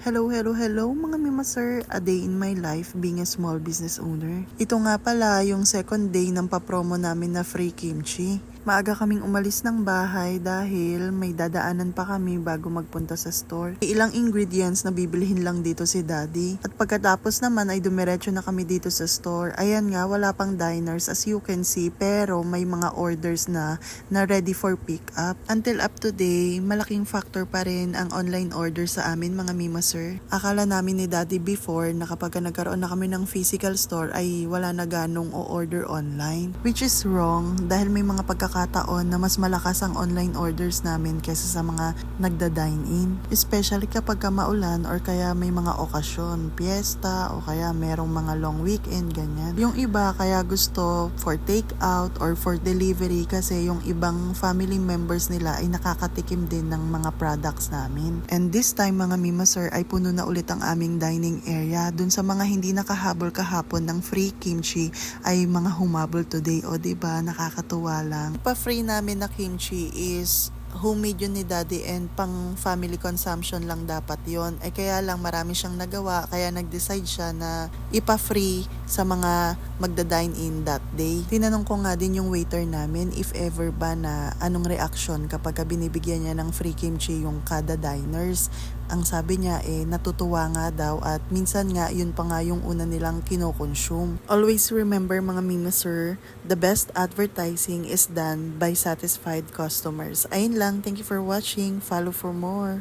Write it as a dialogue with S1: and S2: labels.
S1: Hello mga mima sir, a day in my life being a small business owner. Ito nga pala yung second day ng papromo namin na free kimchi. Maaga kaming umalis ng bahay dahil may dadaanan pa kami bago magpunta sa store. May ilang ingredients na bibilihin lang dito si daddy. At pagkatapos naman ay dumiretso na kami dito sa store. Ayan nga, wala pang diners as you can see, pero may mga orders na ready for pick up. Until up to today, malaking factor pa rin ang online order sa amin mga mima sir. Akala namin ni daddy before na kapag nagkaroon na kami ng physical store ay wala na ganong o-order online. Which is wrong dahil may mga pagkakataon na mas malakas ang online orders namin kaysa sa mga nagda-dine-in. Especially kapag maulan or kaya may mga okasyon, piyesta o kaya merong mga long weekend, ganyan. Yung iba kaya gusto for take out or for delivery kasi yung ibang family members nila ay nakakatikim din ng mga products namin. And this time mga mima sir ay puno na ulit ang aming dining area. Dun sa mga hindi nakahabol kahapon ng free kimchi ay mga humabol today. O diba, nakakatuwa lang. Pa-free namin na kimchi is homemade yun ni daddy and pang family consumption lang dapat yon. Kaya lang marami siyang nagawa kaya nag-decide siya na ipa-free sa mga magda-dine in that day. Tinanong ko nga din yung waiter namin if ever ba na anong reaction kapag binibigyan niya ng free kimchi yung kada diners. Ang sabi niya natutuwa nga daw at minsan nga yun pa nga yung una nilang kinokonsume. Always remember mga mima sir, the best advertising is done by satisfied customers. Ayun lang, thank you for watching. Follow for more.